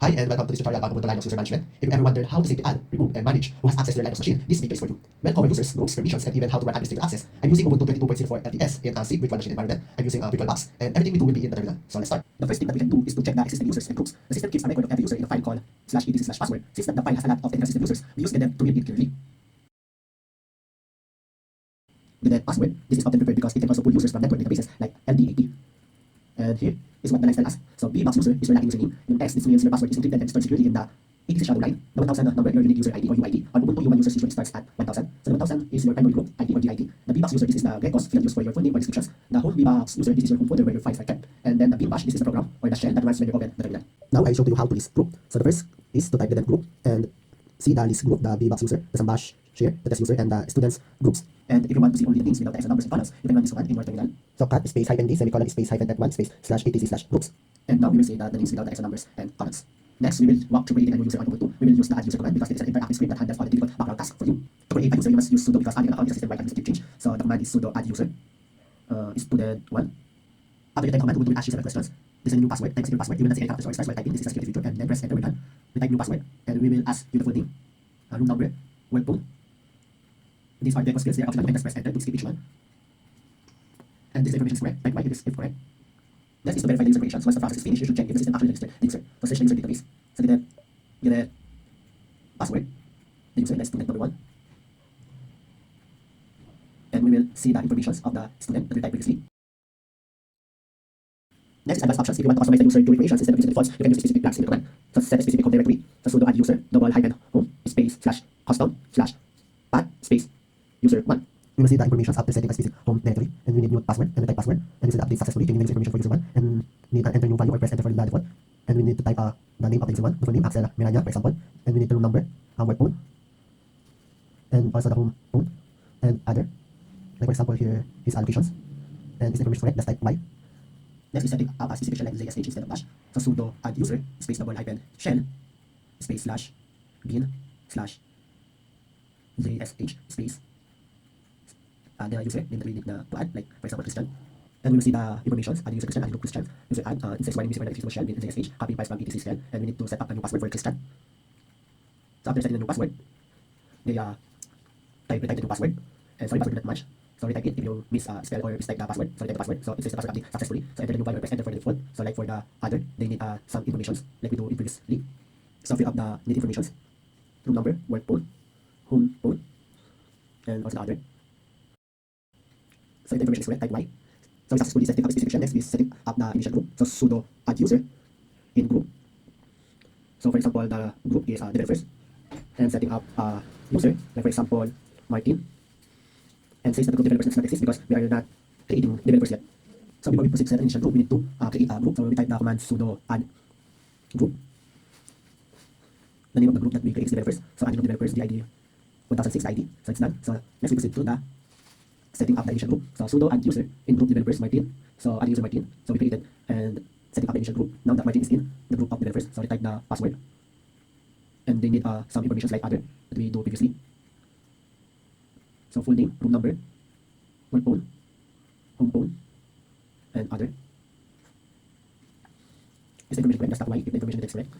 Hi and welcome to this tutorial about Ubuntu Linux user management. If you ever wondered how to simply add, remove, and manage who has access to your Linux machine, this video is for you. We'll cover users, groups, permissions, and even how to run administrator access. I'm using Ubuntu 22.04 LTS in a C virtual machine environment. I'm using a virtual box, and everything we do will be in the terminal. So let's start. The first thing that we can do is to check the existing users and groups. The system keeps a record of every user in a file called /etc/password. Since the file has a lot of existing users, we use them to read it clearly. With that password, this is often preferred because it can also pull users from network databases like LDAP. And here is what the lines tell us. So bbox user is your login username. In text, this means your password is encrypted and stored securely in the 86 shadow line. The 1000 number, your unique user ID or UID. On Ubuntu, human users usually starts at 1000. So the 1000 is your primary group ID or GID. The bbox user, this is the Grecos field used for your full name or descriptions. The home bbox user, this is your home folder where your files are kept. And then the binbash, this is the program or the shell that runs when you open the terminal. Now I show you how to list group. So the first is to type the group and see the list group, the bbox user, the sambash share, the test user, and the students groups. And if you want to see only the names without the extra numbers and columns, you can run this command in your terminal. So cat space -d semicolon space -1 space /etc/groups. And now we will see the names without the extra numbers and columns. Next, we will walk through creating a new user on Ubuntu. We will use the add user command because it is an interactive script that handles all the difficult background tasks for you. To create a user, you must use sudo because adding an account is a system-wide administrative change. So the command is sudo add user student1. After you type command, Ubuntu will ask you several questions. This is a new password. Type your password. You will not see any characters or stars while typing. This is a security feature. And then press enter when done. We type new password and we will ask you the full name, room number, work phone. These are the fields. They are optional. You can press enter to skip each one. And this information is correct. Type y if correct. Next is to verify the user permissions. Once the process is finished, you should check if the system actually registered the user. So search the user database. So get the password, the user, that's student number 1. And we will see the informations of the student that we typed previously. Next is advanced options. If you want to customize the user during creations instead of using defaults, you can use specific flags in the command. So set a specific home directory. So sudo add user _home space /custom/path space user1. We will see the information after setting a specific home directory, and we need new password, and we type password, and this is the update successfully, changing the user information for user 1, and need to enter new value or press enter for the default, and we need to type the name of the user 1, the full name, Axel Miranya, for example, and we need the room number, work phone, and also the home phone, and other, like for example here is allocations, and this information correct, let's type y. Next is setting up a specific shell like ZSH instead of bash, so sudo add user space --shell space /bin /ZSH space the user name that we need to add, like for example Christian, and we will see the informations. Add user Christian, add group Christian, user add instead one user using shell bin ZSH, copy files from etc shell, and we need to set up a new password for Christian. So after setting the new password, they type the new password, and sorry, password did not match, so retype it if you spell or mistype the password. So retype the password, so it says the password update successfully, so enter the new value or press enter for the default. So like for the other, they need some informations like we do in previously. So fill up the need informations, room number, work phone, home phone, and also the other. So if the information is correct, type y. So we successfully setting up a specific shell. Next is setting up the initial group. So sudo add user in group. So for example, the group is developers, and setting up a user, like for example Martin, and says that the group developers does not exist because we are not creating developers yet. So before we proceed to set an initial group, we need to create a group. So we type the command sudo add group. The name of the group that we create is developers. So add group developers, the ID 1006 ID. So it's done. So next we proceed to the setting up the initial group. So sudo add user in group developers Martin. So add user Martin. So we created and setting up the initial group. Now that Martin is in the group of developers, so we type the password. And they need some information like other that we do previously. So full name, room number, work phone, home phone, and other. Is the information correct? That's not y if the information is correct.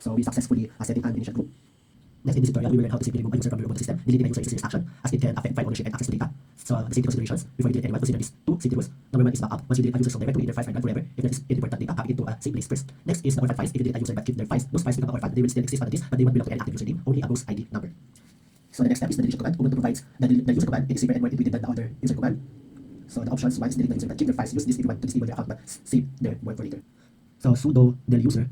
So we successfully setting an initial group. Next in this tutorial, we will learn how to simply remove a user from your Ubuntu system. Deleting a user is a serious action, as it can affect file ownership and access to data. So the safety considerations, before you delete anyone, consider these two safety rules. Number 1 is backup. Once you delete a user's directory, their files are gone forever. If there is important data, copy it to a safe place first. Next is the orphan files. If you delete a user but keep their files, those files become orphan. They will still exist on the disk, but they won't belong to any active username, only a ghost ID number. So the next step is the deletion command. Ubuntu provides the user command. It is safer and more intuitive than the other user command. So the options: 1 is delete the user but keep their files. Use this if you want to disable their account but save their work for later. So sudo del user,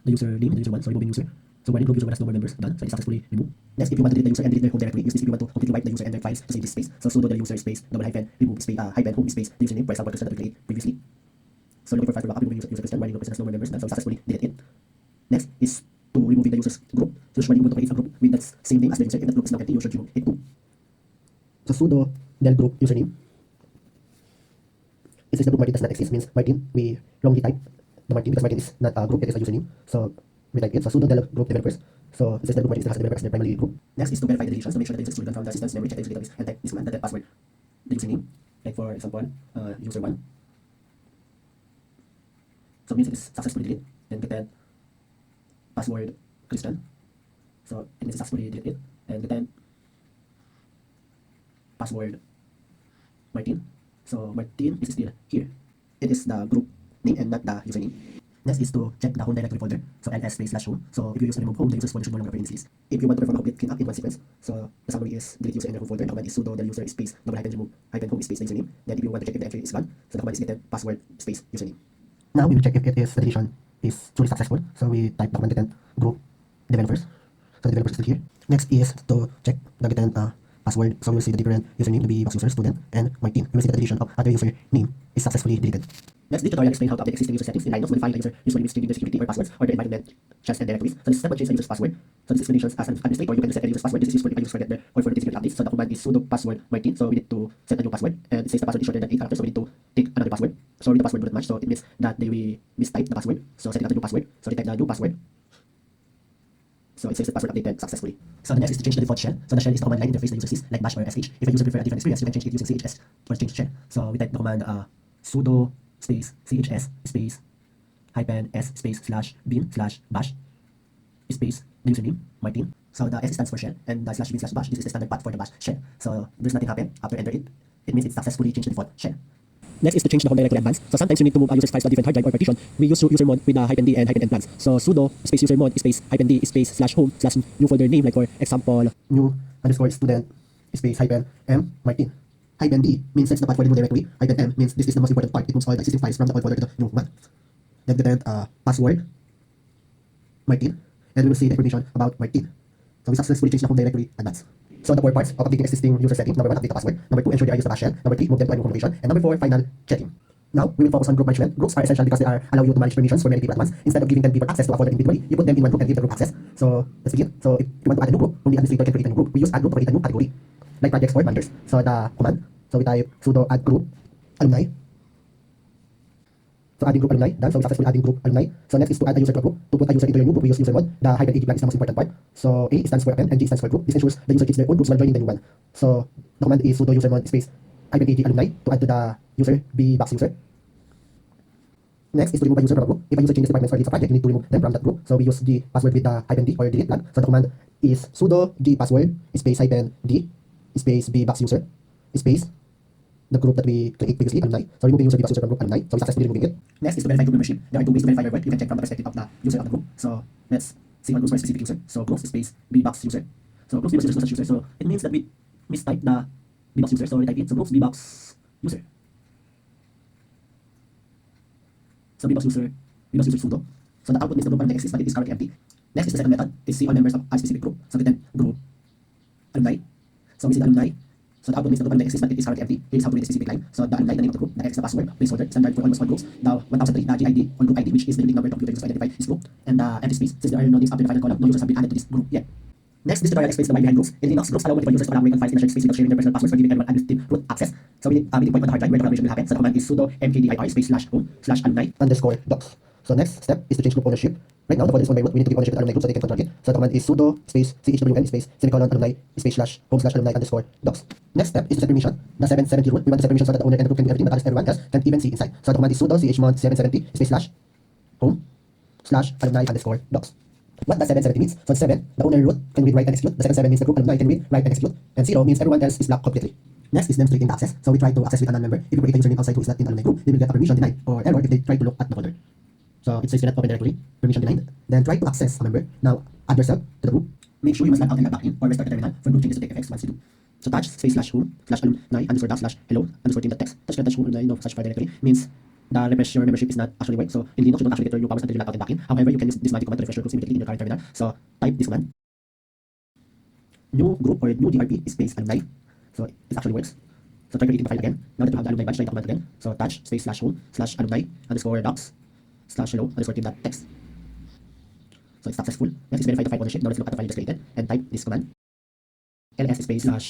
the user name, the user 1, so removing user. So when in group user 1 has no more members, done. So it is successfully removed. Next, if you want to delete the user and delete their home directory, use this if you want to completely wipe the user and their files to save this space. So sudo del user space --remove space --home space the username, for example, that we created previously. So looking for files for backup, removing user Christian, while in group has no more members, done. So we successfully delete it. Next is to removing the user's group. So usually Ubuntu creates a group with that same name as the user. If that group is not empty, you should remove it too. So sudo del group username. It says the group Martin does not exist, means Martin, we wrongly type the Martin because Martin is not a group, it is a username. So we type it. So sudo del group developers. So it says the group Martin still has the developers as their primary group. Next is to verify the deletions to make sure that the user is truly gone from the system's memory. Check the user database and type this command, the password, the username, like for example, user 1. So it means it is successfully deleted. Then get that password Christian. So it means successfully delete it. And then password Martin. So Martin is still here. It is the group name and not the username. Next is to check the home directory folder. So ls /home. So if you use remove home, the user's folder should no longer appear in this list. If you want to perform a complete cleanup in one sequence, so the summary is delete user in the home folder. The command is sudo the user space double hyphen remove hyphen home space the username. Then if you want to check if the entry is gone, so the command is getting password space username. Now we will check if it is the deletion is truly successful. So we type the command getting group developers. So the developers is still here. Next is to check the getting password. So we'll see the different username to be box user, student, and my team. We will see that the deletion of other user name is successfully deleted. Next, this tutorial explains how to update existing user settings in Linux, modifying the user usually with changing their security or passwords or their environment shells and directories. So this step will change the user's password. So this explanations as an administrator, you can reset the user's password. This is useful if a user forget their or for the security updates. So the command is sudo password Martin. So we need to set a new password, and it says the password is shorter than 8 characters, so we need to take another password. So the password do not match, so it means that they will mistype the password. So setting up the new password. So they type the new password. So it says the password updated successfully. So the next is to change the default shell. So the shell is the command line interface the user sees, like bash or sh. If a user prefers a different experience, you can change it using chs or change shell. So we type the command sudo space chs space hyphen s space /bin /bash space the username Martin. So the s stands for shell and the /bin /bash, this is the standard path for the bash shell. So there's nothing happen after enter it. It means it successfully changed the default shell. Next is to change the home directory advance. So sometimes you need to move a user's files to a different hard drive or partition. We use usermod with the -d and -n plans. So sudo space usermod space -d space /home /new folder name, like for example new _ student space -m Martin. -d means sets the path for the new directory. -m means this is the most important part. It moves all the existing files from the old folder to the new one. Then get password Martin, and we will see the information about Martin. So we successfully changed the home directory advance. So the 4 parts of updating existing user settings: number 1, update the password; number 2, ensure they are used the bash shell; number 3, move them to a new home location; and number 4, final checking. Now we will focus on group management. Groups are essential because they allow you to manage permissions for many people at once. Instead of giving 10 people access to a folder individually, you put them in one group and give the group access. So let's begin. So if you want to add a new group, only administrator can create a new group. We use add group to create a new category, like projects or managers. So the command, so we type sudo add group alumni. So adding group alumni, done. So we successfully adding group alumni. So next is to add a user to a group. To put a user into your new group, we use user mod. The -ag flag is the most important part. So A stands for append and G stands for group. This ensures the user keeps their own groups while joining the new one. So the command is sudo user mod space -ag alumni to add to the user B box user. Next is to remove a user from a group. If a user changes departments or leaves a project, you need to remove them from that group. So we use the password with the -d or delete flag. So the command is sudo g password space -d space B box user space the group that we create previously, alumni. So removing user B box user from group alumni. So we successfully removing it. Next is to verify group membership. There are 2 ways to verify your work. You can check from the perspective of the user of the group. So let's see on groups for a specific user. So groups space B box user. So groups B box user is such user. So it means that we mistype the B box user. So we type it. So groups B box user. So B box user sudo. So the output means the group alumni exists, but it is currently empty. Next is the second method. Is see all members of a specific group. So we then group alumni. So we see the alumni. So the output means the group alumni exists, but it is currently empty. Here is how to read a specific line. So the alumni, the name of the group, the X is the password, placeholder, standard for almost all groups. The 1003, the GID or group ID, which is the unique number of computers used to identify this group, and the empty space. Since there are no names after the final column, no users have been added to this group yet. Next, this tutorial explains the why behind groups. In Linux, groups allow multiple users to collaborate on files in a shared space without sharing their personal passwords or giving everyone administrative root access. So we need meeting point on the hard drive where the collaboration will happen. So the command is sudo mkdir space /home /alumni _docs. So next step is to change group ownership. Right now, the folder is owned by root. We need to give ownership to the alumni group so they can control it. So the command is sudo space chwn space alumni space /home /alumni _docs. Next step is to set permission. The 770 root, we want to set permission so that the owner and the group can do everything, but everyone else can even see inside. So the command is sudo chmod 770 space /home /alumni _docs. What does 770 means? So 7, the owner root can read, write, and execute. The second 7 means the group alumni can read, write, and execute. And 0 means everyone else is blocked completely. Next is demonstrating the access. So we try to access with a non-member. If you create a username outside who is not in the alumni group, they will get a permission denied or error if they try to look at the folder. So it says select open directory, permission denied. Then try to access a member. Now add yourself to the group. Make sure you must log out and log back in or restart the terminal for group changes to take effect once you do. So touch space /home /alumni _docs /hello _team.text. Touch /home alumni no such file directory means the refresh your membership is not actually work. So in Linux, you don't actually get your new powers until you log out and back in. However, you can use this magic command to refresh your groups immediately in your current terminal. So type this command: new group or new DRP space alumni. So it actually works. So try creating the file again. Now that you have the alumni badge, try the command again. So touch space /home /alumni _docs /hello _team.text. So it's successful. Next is verify the file ownership. Now let's look at the file you just created and type this command: ls space /l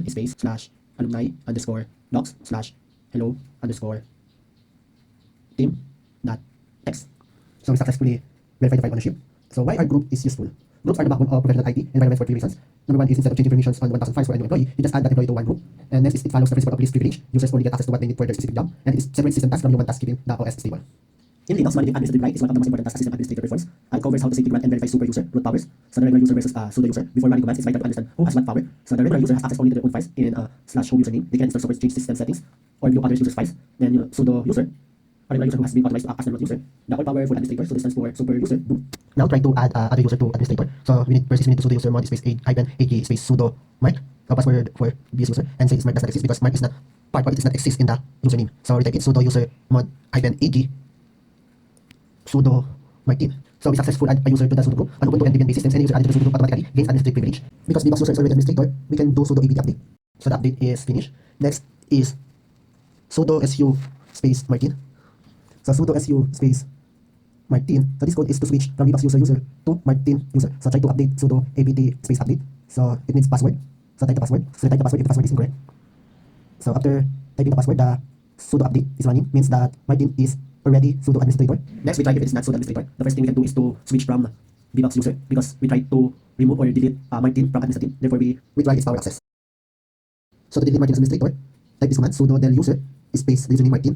space /alumni _docs /hello _team.text. So we successfully verified the file ownership. So why our group is useful? Groups are the backbone of professional IT environments for 3 reasons. Number 1 is instead of changing permissions on 1,000 files for a new employee, you just add that employee to one group. And next is it follows the principle of least privilege. Users only get access to what they need for their specific job, and it separates system tasks from human tasks, keeping the OS stable. In Linux, managing administrative right is one of the most important tasks a system administrator performs. It covers how to safely grant and verify super user root powers. So the regular user versus pseudo user. Before running commands, it's vital to understand who has what power. So the regular user has access only to their own files in /home username. They can install software, change system settings, or view other users' files. Then pseudo user, a regular user who has been authorized to act as the root user. The all powerful administrator, so this stands for super user. Boom. Now try to add other user to administrator. So first we need to sudo user mod space -ag space sudo mark. Password for this user, and say this mark does not exist because mark is not part or it does not exist in the username. So we type in sudo user mod -ag sudo martin. So we successfully add a user to the sudo group. On Ubuntu and Debian based systems, any user added to the sudo group automatically gains administrative privilege. Because Debug user is already administrator, we can do sudo apt update. So the update is finished. Next is sudo su space martin. So sudo su space martin. So this code is to switch from Debug user to martin user. So try to update sudo apt space update. So it needs password. So type the password. So type the password if the password is incorrect. So after typing the password, the sudo update is running, means that Martin is already sudo administrator. Next, we try if it is not sudo administrator. The first thing we can do is to switch from Debug user because we try to remove or delete Martin from administrative. Therefore, we try its power access. So to delete Martin as administrator, type this command sudo del user space the username Martin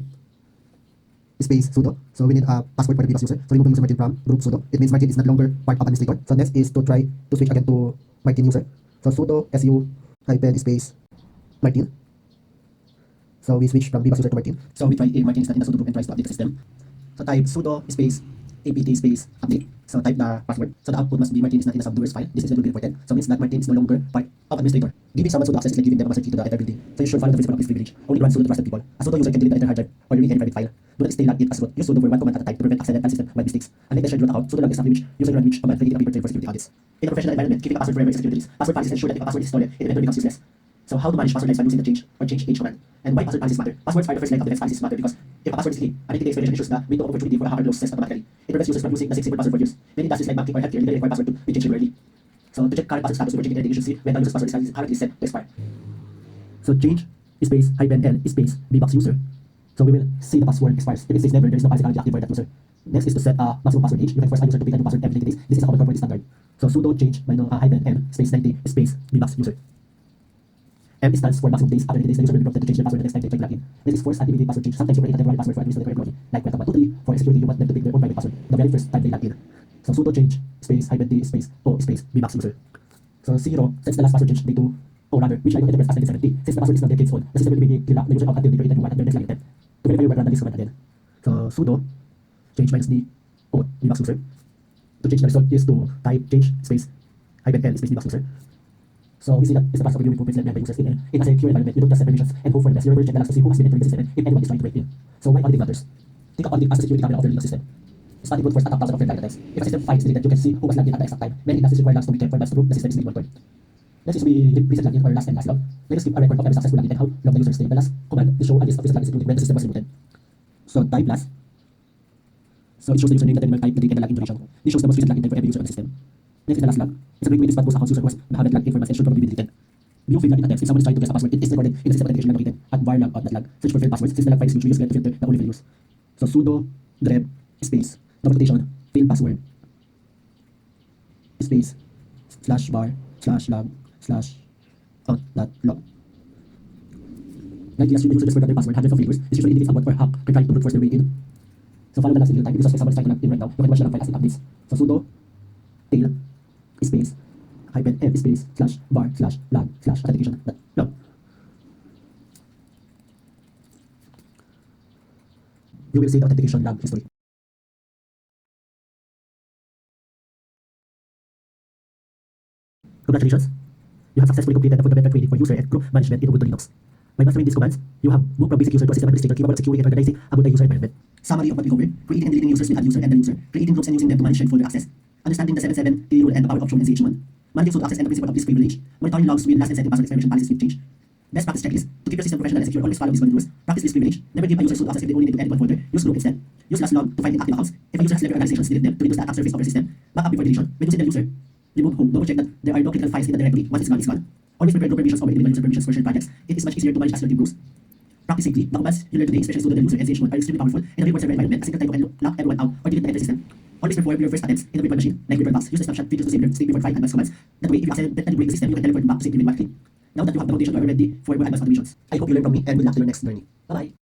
space sudo. So we need a password for the Debug user. So remove the user Martin from group sudo. It means Martin is not longer part of administrator. So next is to try to switch again to Martin user. So sudo su hyphen space Martin. So we switch from Debug user to Martin. So we try if Martin is not in the sudo group and tries to update the system. So type sudo space apt space update. So type the password. So the output must be Martin is not in the subdoers file. This is will be reported. So means that Martin is no longer part of administrator. Giving someone sudo access is like giving them a master key to the entire building. So you should follow the principle of this privilege. Only grant sudo to trusted people. A sudo user can delete the entire hard drive or delete any private file. Do not stay logged in as root. Use sudo for one command at a time to prevent accidental system-wide mistakes. Unlike the shared root account, sudo log is something which user can run which command creating a paper trail for security audits. In a professional environment, keeping a password forever is a security risk. Password policies ensure that if a password is stolen, it eventually becomes useless. So how to manage password length by using the change or change age command? And why password policies matter? Passwords are the first line of defense policies matter because if a password is key, identity expiration ensures the window of opportunity for a hacker to access automatically. It prevents users from using the same simple password for years. Many industries like banking or healthcare legally require password to be changed regularly. So to check current password status before changing anything, you should see when the user's password is currently set to expire. So change space -n space Debug user. So we will see the password expires. If it says never, there is no policy currently active for that user. Next is to set a maximum password age. You can force a user to pick a new password every 90 days. This is a common corporate standard. So sudo change -n space 90 space Debug user. M stands for maximum days. After 90 days, the user will be prompted to change their password the next time they try to log in. This is forced anti-immediate password change. Sometimes you create a temporary password for administrative employee, like welcome 123. For security, you want them to pick their own private password the very first time they log in. So sudo change space -d space o space Debug user. So 0 sets the last password change date to O rather, which I will interpret as 1970. Since the password is not decades old, the system will be clean up the user out until they create a new one under next line 10. To verify your word, run this command again. So sudo change -d o Debug user. To change the result is to type change space -n space Debug user. So we see that it's the password review improvements that we have by users in a secure environment. You don't just set permissions and hope for the best. You will check the logs to see who has been entering the system and if anyone is trying to break in. So why auditing matters? Think of auditing as a security camera of your Linux system. Starting brute force attack thousands of different attacks. If a system file is deleted, you can see who was logged in at the exact time. Many industries require logs to be kept for advanced to prove the system is being monitored. Let's use we recent login or last and last log. Let us keep a record of every successful login and how long the user stayed. The last command will show a list of recent logins including when the system was rebooted. So type last. So it shows the username, the terminal type, the date, and the login duration. This shows the most recent login time for every user on the system. Next is the last log. It's a great way to spot those accounts user who has the habit login for months and should probably be deleted. View failed login attempts. If someone is trying to guess a password, it is recorded in the system authentication log located at var log out log. Search for failed passwords. Since the log file is huge, we use it to filter the only values. So sudo dreb space double quotation failed password space /bar /log /out.log. Likely as the user just forgot their password, hundreds of failures. This usually indicates a bot or hack can try to brute force their way in. So follow the logs in real time. If you suspect someone is trying to log in right now, you can watch the log file as it updates. So sudo tail space -n space /bar /log /authentication.log. You will see the authentication log history. Congratulations! You have successfully completed the fundamental training for user and group management in Ubuntu Linux. By mastering these commands, you have moved from basic user to a system administrator capable of securing and organizing a multi-user environment. Summary of what we covered: creating and deleting users with user and the user, creating groups and using them to manage shared folder access, understanding the 7-7 key rule and the power of Chrome and CH1, managing sudo access and the principle of this privilege, monitoring logs with last and setting password expiration policies with change. Best practice checklist: to keep your system professional and secure, always follow these golden rules. Practice this privilege: never give a user sudo access if they only need to edit one folder. Use group instead. Use last log to find inactive accounts. If a user has left organizations, delete them to reduce the attack surface of your system. Back up before deletion. When using the user, remove home. Double check that there are no critical files in the directory. Once it's gone, it's gone. Always prepare no permissions over individual user permissions for shared projects. It is much easier to manage as your team grows. Practice safely. The commands you learn today, especially sudo del user and CH1, are extremely powerful in a real-world server environment. A single type can lock everyone out or delete the entire system. Always perform your first attempts in a virtual machine, like virtual box. Use the snapshot features to save state before trying advanced commands. That way, if you accidentally break the system, you can teleport back to safely when clean. Now that you have the foundation, you are ready for more advanced automations. I hope you learn from me and good luck to your next journey. Bye-bye.